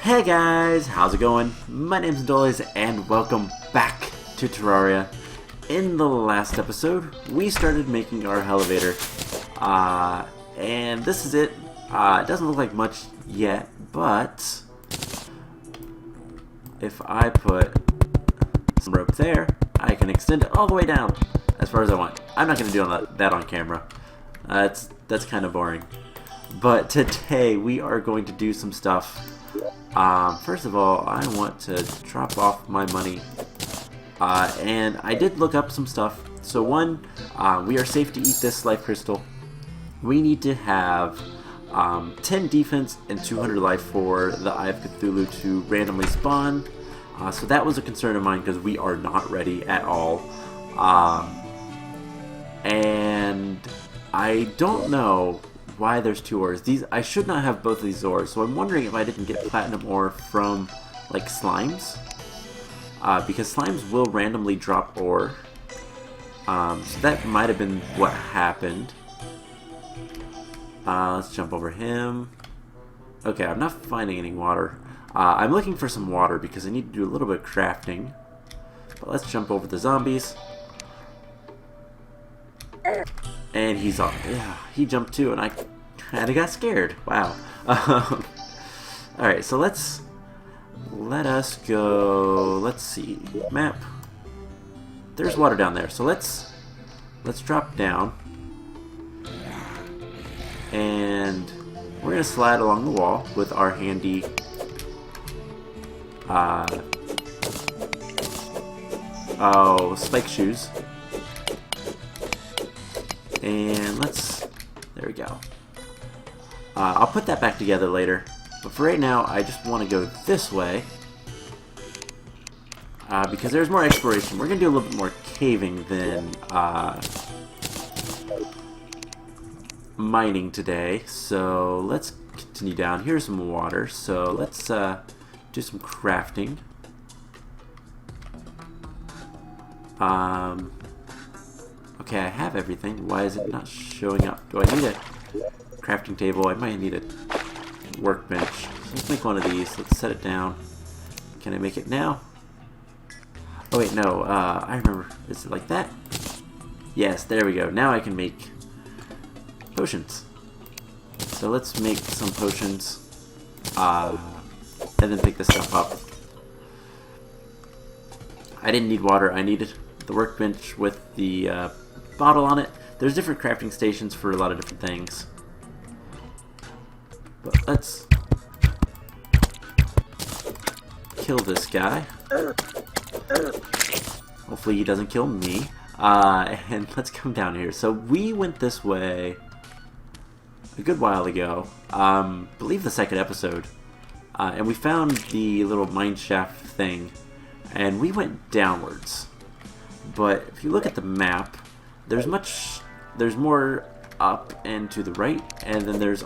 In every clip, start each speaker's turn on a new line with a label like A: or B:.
A: Hey guys, how's it going? My name's Dollies and welcome back to Terraria. In the last episode, we started making our elevator, and this is it. It doesn't look like much yet, but if I put some rope there, I can extend it all the way down as far as I want. I'm not going to do that on camera. That's kind of boring. But today we are going to do some stuff. First of all, I want to drop off my money, and I did look up some stuff. So one, we are safe to eat this life crystal. We need to have 10 defense and 200 life for the Eye of Cthulhu to randomly spawn. So that was a concern of mine because we are not ready at all. And I don't know why there's two ores. I should not have both of these ores, so I'm wondering if I didn't get platinum ore from like slimes, because slimes will randomly drop ore. So that might have been what happened. Let's jump over him. Okay, I'm not finding any water. I'm looking for some water because I need to do a little bit of crafting. But let's jump over the zombies. And he's on. Yeah, he jumped too, and I kind of got scared. Wow. Alright, so let us go. Let's see. Map. There's water down there. So let's drop down. And we're going to slide along the wall with our handy spike shoes. And there we go. I'll put that back together later. But for right now, I just want to go this way. Because there's more exploration. We're going to do a little bit more caving than mining today. So let's continue down. Here's some water. So let's do some crafting. Okay, I have everything. Why is it not showing up? Do I need a crafting table? I might need a workbench. So let's make one of these. Let's set it down. Can I make it now? Oh wait, no. I remember. Is it like that? Yes, there we go. Now I can make potions. So let's make some potions. And then pick this stuff up. I didn't need water. I needed the workbench with the bottle on it. There's different crafting stations for a lot of different things. But let's kill this guy. Hopefully he doesn't kill me. And let's come down here. So we went this way a good while ago. I believe the second episode. And we found the little mine shaft thing. And we went downwards. But if you look at the map, there's more up and to the right, and then there's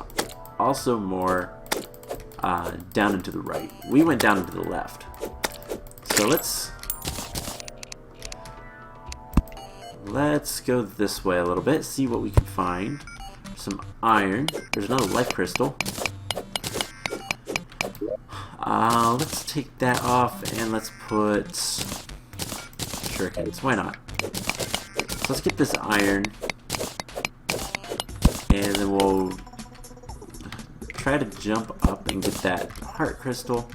A: also more down and to the right. We went down and to the left. So let's go this way a little bit, see what we can find. Some iron. There's another life crystal. Let's take that off and let's put shurikens. Why not? So let's get this iron, and then we'll try to jump up and get that heart crystal.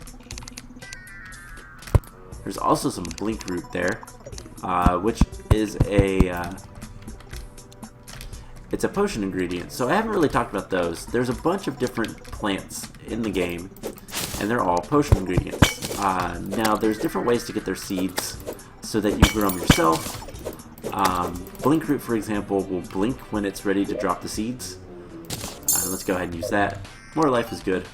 A: There's also some blink root there, which is it's a potion ingredient. So I haven't really talked about those. There's a bunch of different plants in the game, and they're all potion ingredients. Now there's different ways to get their seeds so that you grow them yourself. Blink root, for example, will blink when it's ready to drop the seeds. Let's go ahead and use that. More life is good.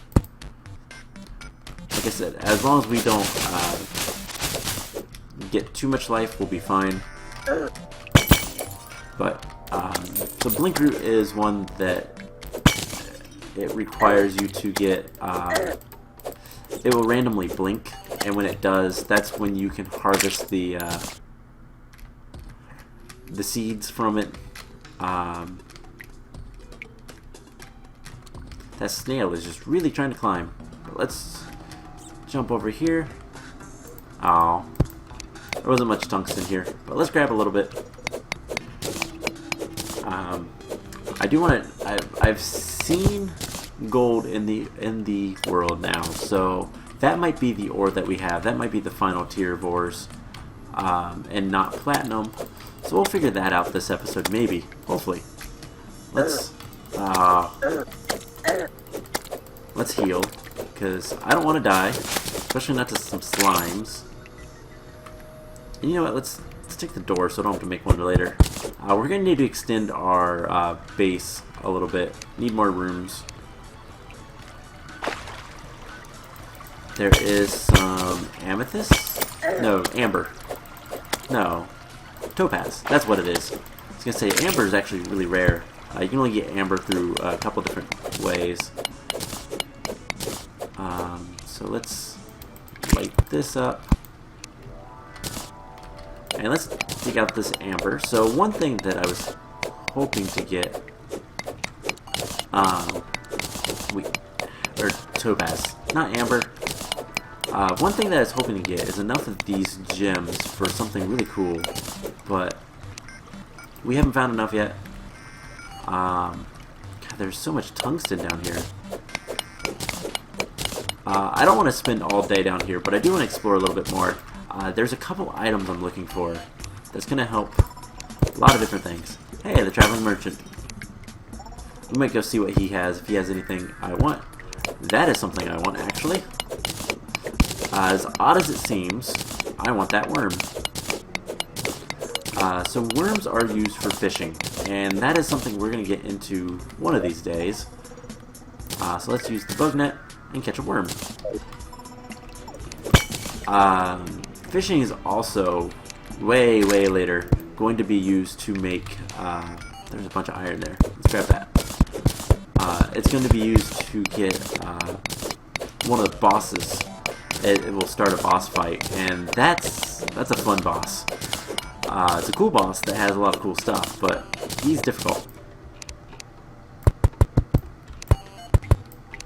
A: Like I said, as long as we don't get too much life, we'll be fine. But so blink root is one that it requires you to get. It will randomly blink, and when it does, that's when you can harvest the seeds from it. That snail is just really trying to climb. Let's jump over here. Oh, there wasn't much tungsten here, but let's grab a little bit. I do want to. I've seen gold in the world now, so that might be the ore that we have. That might be the final tier of ores, and not platinum. So we'll figure that out this episode, maybe, hopefully. Let's heal, because I don't want to die, especially not to some slimes. And you know what? Let's take the door so I don't have to make one later. We're going to need to extend our base a little bit. Need more rooms. There is some amethyst? No, amber. No, topaz. That's what it is. I was going to say, amber is actually really rare. You can only get amber through a couple different ways. So let's light this up. And let's dig out this amber. So one thing that I was hoping to get, or topaz, not amber. One thing that I was hoping to get is enough of these gems for something really cool, but we haven't found enough yet. God, there's so much tungsten down here. I don't want to spend all day down here, but I do want to explore a little bit more. There's a couple items I'm looking for that's going to help a lot of different things. Hey, the traveling merchant. We might go see what he has, if he has anything I want. That is something I want, actually. As odd as it seems, I want that worm. So worms are used for fishing, and that is something we're going to get into one of these days. So let's use the bug net and catch a worm. Fishing is also way later going to be used to make, there's a bunch of iron there, let's grab that. It's going to be used to get one of the bosses. It will start a boss fight, and that's a fun boss. It's a cool boss that has a lot of cool stuff, but he's difficult.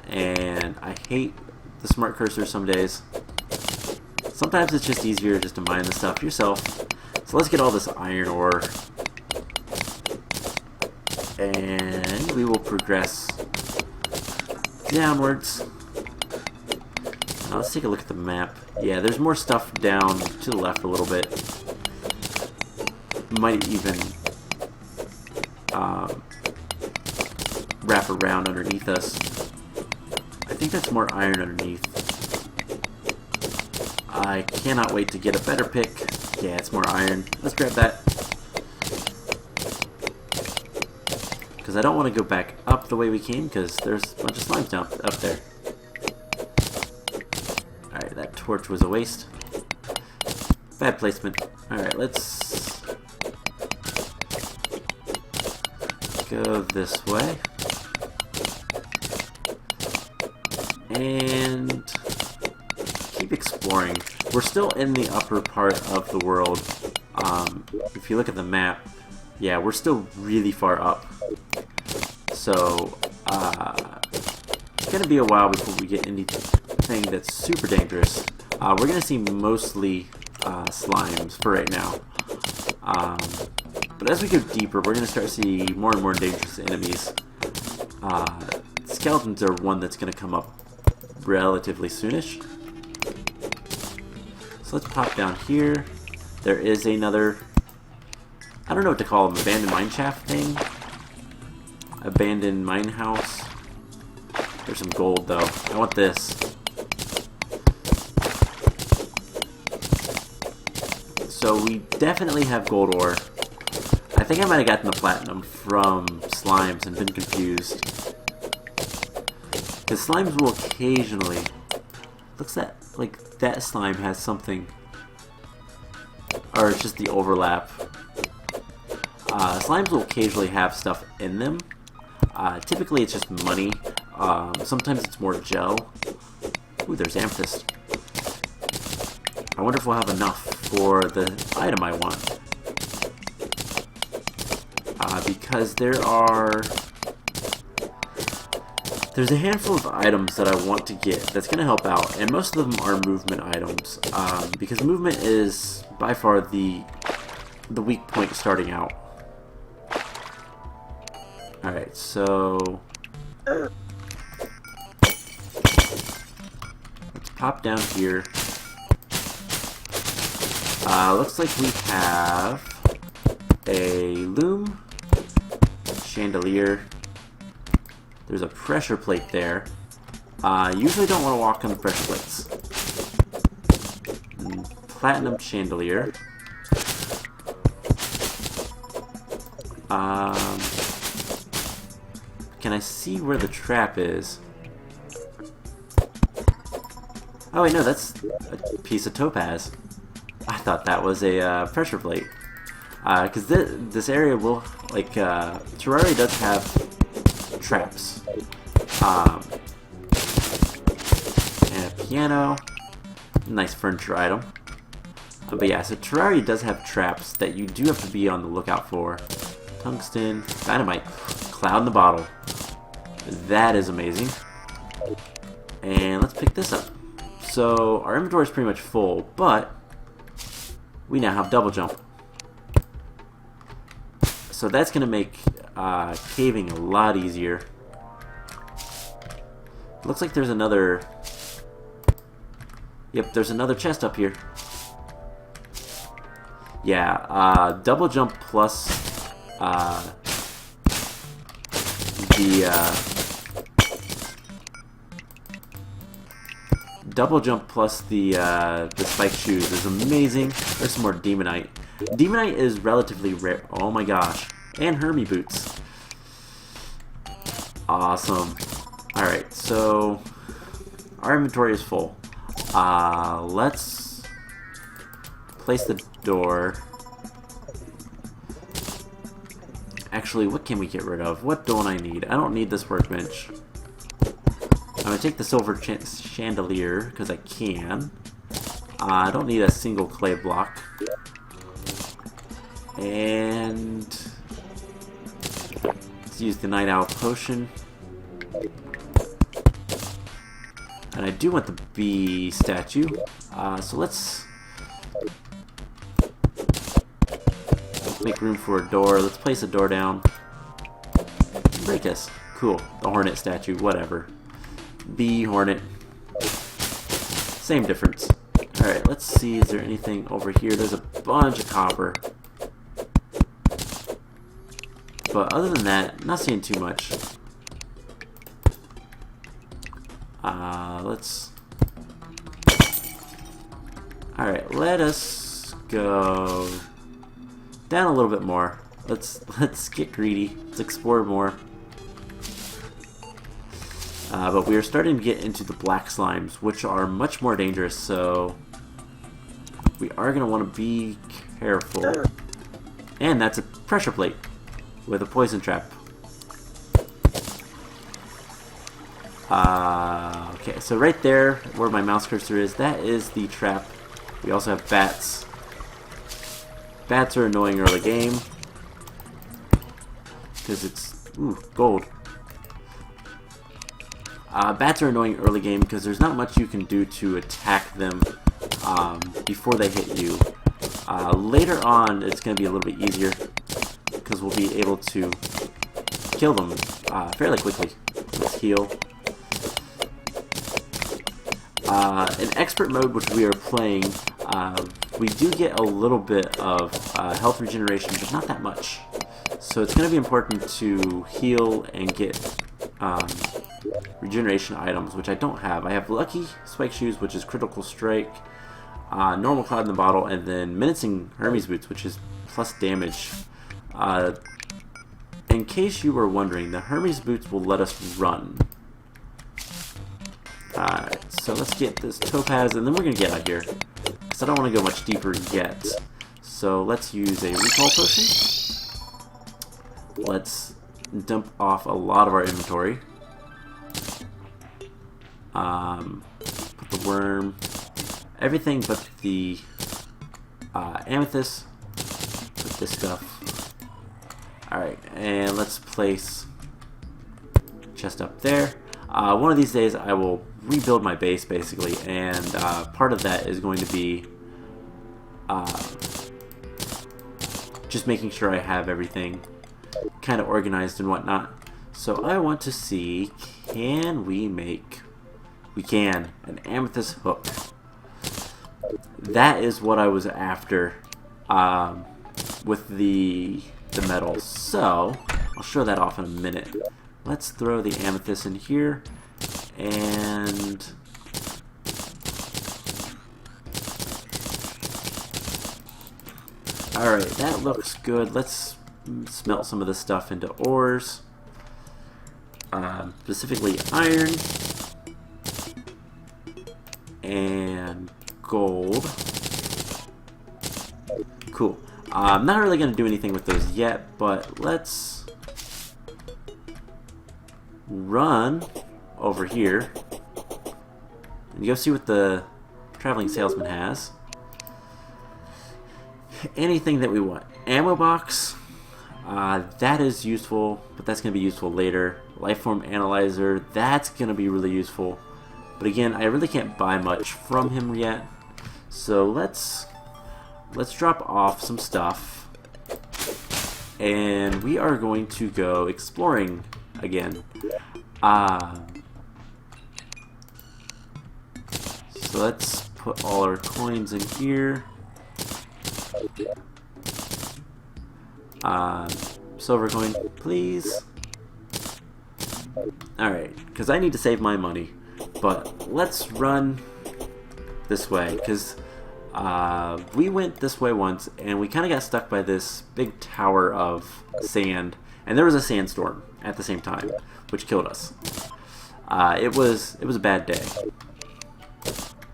A: And I hate the smart cursor some days. Sometimes it's just easier just to mine the stuff yourself. So let's get all this iron ore. And we will progress downwards. Now let's take a look at the map. Yeah, there's more stuff down to the left a little bit. Might even wrap around underneath us. I think that's more iron underneath. I cannot wait to get a better pick. Yeah, it's more iron. Let's grab that. Because I don't want to go back up the way we came, because there's a bunch of slimes down up there. Alright, that torch was a waste. Bad placement. Alright, let's go this way. And keep exploring. We're still in the upper part of the world. If you look at the map, yeah, we're still really far up. So, it's going to be a while before we get anything that's super dangerous. We're going to see mostly slimes for right now. But as we go deeper, we're going to start to see more and more dangerous enemies. Skeletons are one that's going to come up relatively soonish. So let's pop down here. There is another, I don't know what to call them, abandoned mine shaft thing. Abandoned mine house. There's some gold though. I want this. So we definitely have gold ore. I think I might have gotten the platinum from slimes and been confused. Because slimes will occasionally... Looks like that slime has something. Or it's just the overlap. Slimes will occasionally have stuff in them. Typically it's just money. Sometimes it's more gel. Ooh, there's amethyst. I wonder if we'll have enough for the item I want. Because there are There's a handful of items that I want to get that's going to help out, and most of them are movement items, because movement is by far the weak point starting out. Alright, so let's pop down here. Looks like we have a loom, chandelier. There's a pressure plate there. Usually don't want to walk on the pressure plates. Platinum chandelier. Can I see where the trap is? Oh wait, no, that's a piece of topaz. I thought that was a pressure plate. Because this area will, like, Terraria does have traps. And a piano. Nice furniture item. But yeah, so Terraria does have traps that you do have to be on the lookout for. Tungsten, dynamite, cloud in the bottle. That is amazing. And let's pick this up. So our inventory is pretty much full, but we now have double jump. So that's going to make caving a lot easier. Looks like there's another... Yep, there's another chest up here. Yeah, double jump plus the spike shoes is amazing. There's some more demonite. Demonite is relatively rare. Oh my gosh. And Hermie boots. Awesome. Alright, so our inventory is full. Let's place the door. Actually, what can we get rid of? What don't I need? I don't need this workbench. I'm going to take the silver chandelier, because I can. I don't need a single clay block. And let's use the night owl potion. And I do want the bee statue. So let's make room for a door. Let's place a door down. Break us. Cool. The hornet statue, whatever. Bee, hornet. Same difference. Alright, let's see. Is there anything over here? There's a bunch of copper. But other than that, not seeing too much. Let's... Alright, let us go down a little bit more. Let's get greedy. Let's explore more. But we are starting to get into the black slimes, which are much more dangerous, so we are going to want to be careful. And that's a pressure plate with a poison trap. Okay, so right there, where my mouse cursor is, that is the trap. We also have bats. Bats are annoying early game. Because it's... Ooh, gold. Bats are annoying early game because there's not much you can do to attack them before they hit you. Later on, it's going to be a little bit easier because we'll be able to kill them fairly quickly. Let's heal. In expert mode, which we are playing, we do get a little bit of health regeneration, but not that much. So it's going to be important to heal and get regeneration items, which I don't have. I have Lucky Spike Shoes, which is critical strike, normal cloud in the bottle, and then menacing Hermes boots, which is plus damage. In case you were wondering, the Hermes boots will let us run. Alright, so let's get this topaz, and then we're going to get out of here. Because I don't want to go much deeper yet. So let's use a recall potion. Let's dump off a lot of our inventory. Put the worm, everything but the amethyst. Put this stuff. Alright, and let's place chest up there. One of these days I will rebuild my base basically, and part of that is going to be just making sure I have everything kind of organized and whatnot. So I want to see, can we make, we can, an amethyst hook. That is what I was after with the metals. So I'll show that off in a minute. Let's throw the amethyst in here, and alright, that looks good. Let's smelt some of this stuff into ores, specifically iron and gold. Cool. I'm not really going to do anything with those yet, but let's run over here and go see what the traveling salesman has. Anything that we want. Ammo box, that is useful, but that's going to be useful later. Lifeform analyzer, that's going to be really useful. But again, I really can't buy much from him yet. So let's drop off some stuff, and we are going to go exploring again. So let's put all our coins in here. Silver coin, please. Alright, because I need to save my money. But let's run this way, because we went this way once, and we kind of got stuck by this big tower of sand, and there was a sandstorm at the same time, which killed us. It was a bad day.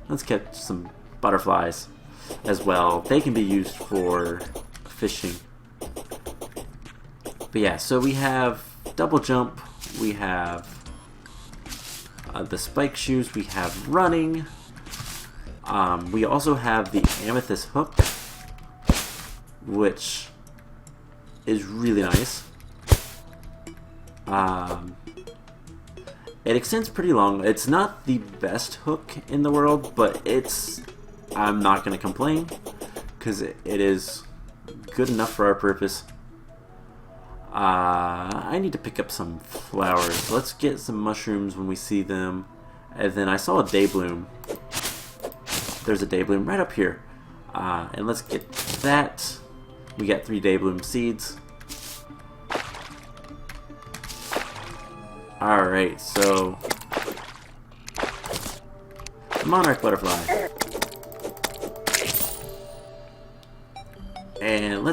A: Let's catch some butterflies as well. They can be used for fishing. But yeah, so we have double jump, we have the spike shoes, we have running. We also have the amethyst hook, which is really nice. It extends pretty long. It's not the best hook in the world, but I'm not going to complain, because it is good enough for our purpose. I need to pick up some flowers. Let's get some mushrooms when we see them. And then I saw a daybloom. There's a daybloom right up here. And let's get that. We got 3 daybloom seeds. Alright, so the monarch butterfly. And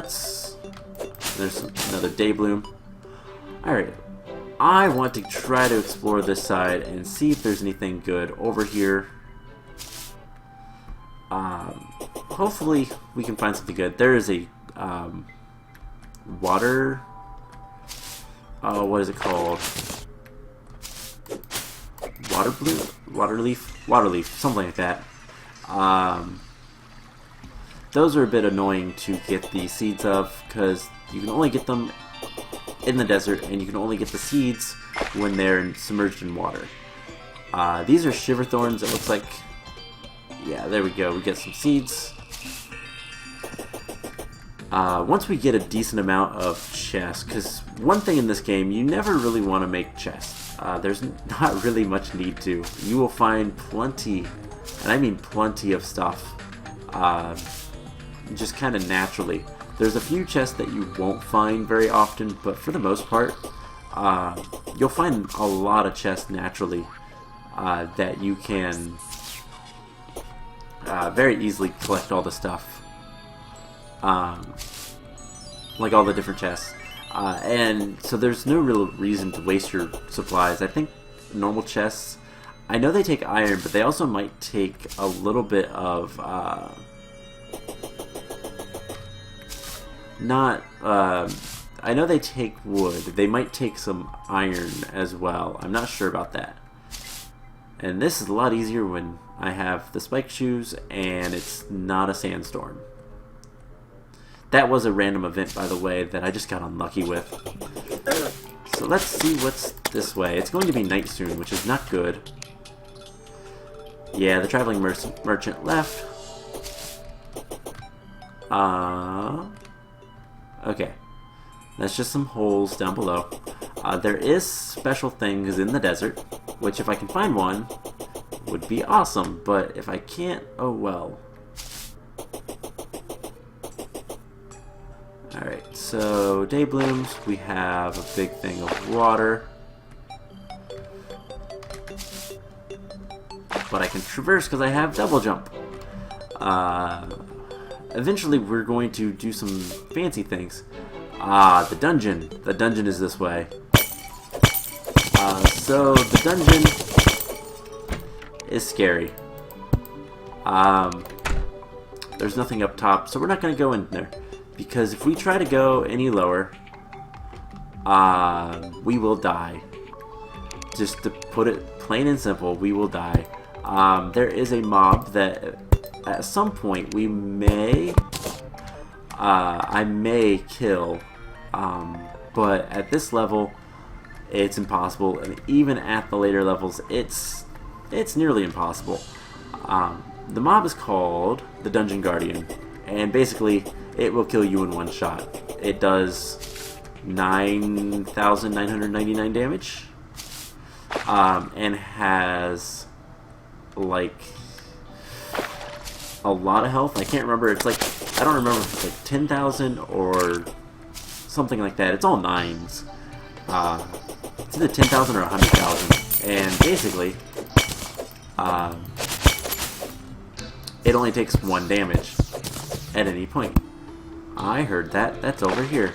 A: there's another daybloom. Alright, I want to try to explore this side and see if there's anything good over here. Hopefully we can find something good. There is a water, what is it called? Water leaf, something like that. Those are a bit annoying to get the seeds of, because you can only get them in the desert, and you can only get the seeds when they're submerged in water. These are shiver thorns, it looks like. Yeah, there we go, we get some seeds. Once we get a decent amount of chests, because one thing in this game, you never really want to make chests. There's not really much need to. You will find plenty, and I mean plenty of stuff, just kind of naturally. There's a few chests that you won't find very often, but for the most part, you'll find a lot of chests naturally that you can very easily collect all the stuff, like all the different chests. And so there's no real reason to waste your supplies. I think normal chests, I know they take iron, but they also might take a little bit of, I know they take wood. They might take some iron as well. I'm not sure about that. And this is a lot easier when I have the spike shoes and it's not a sandstorm. That was a random event, by the way, that I just got unlucky with. so let's see what's this way. It's going to be night soon, which is not good. Yeah, the traveling merchant left. Okay. That's just some holes down below. There is special things in the desert, which if I can find one, would be awesome. But if I can't, oh well. Alright, so day blooms, we have a big thing of water. But I can traverse because I have double jump. Eventually we're going to do some fancy things. The dungeon. The dungeon is this way. So the dungeon is scary. There's nothing up top, so we're not going to go in there. Because if we try to go any lower, we will die. Just to put it plain and simple, we will die. There is a mob that at some point we may, I may kill, but at this level, it's impossible, and even at the later levels, it's nearly impossible. The mob is called the Dungeon Guardian, and basically, it will kill you in one shot. It does 9,999 damage, and has like a lot of health. I can't remember. It's like, I don't remember if it's like 10,000 or something like that. It's all nines. It's either 10,000 or 100,000, and basically, it only takes 1 damage at any point. I heard that. That's over here.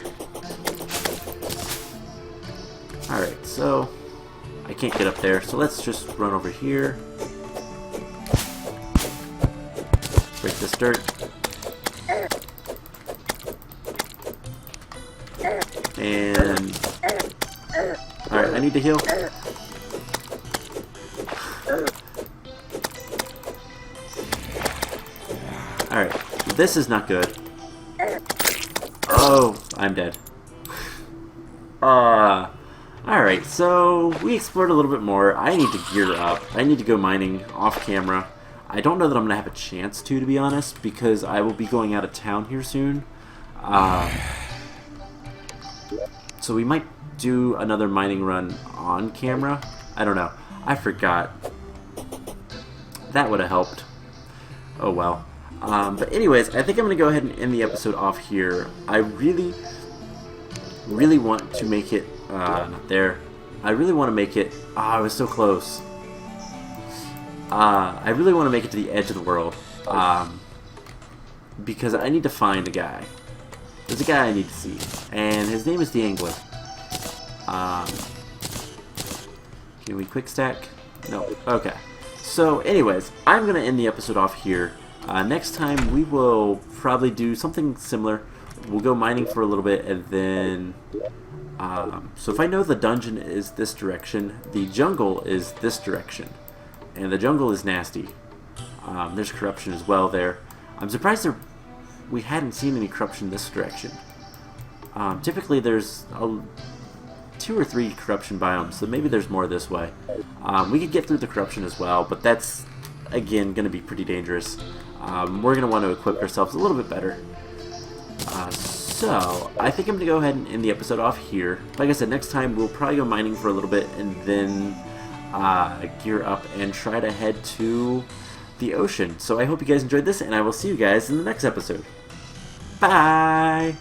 A: Alright, so I can't get up there, so let's just run over here. Break this dirt. And alright, I need to heal. Alright, this is not good. Oh, I'm dead. Alright, so we explored a little bit more. I need to gear up. I need to go mining off camera. I don't know that I'm going to have a chance to be honest, because I will be going out of town here soon. So we might do another mining run on camera. I don't know. I forgot. That would have helped. Oh well. But anyways, I think I'm going to go ahead and end the episode off here. I really want to make it, not there. I really want to make it, I was so close. I really want to make it to the edge of the world. Because I need to find a guy. There's a guy I need to see. And his name is the Angler. Can we quick stack? No. Okay. So anyways, I'm going to end the episode off here. Next time we will probably do something similar. We'll go mining for a little bit, and then so if I know the dungeon is this direction, the jungle is this direction, and the jungle is nasty. There's corruption as well there. I'm surprised we hadn't seen any corruption this direction. Typically there's 2 or 3 corruption biomes, so maybe there's more this way. We could get through the corruption as well, but that's again going to be pretty dangerous. We're going to want to equip ourselves a little bit better. So, I think I'm going to go ahead and end the episode off here. Like I said, next time we'll probably go mining for a little bit and then gear up and try to head to the ocean. So I hope you guys enjoyed this, and I will see you guys in the next episode. Bye!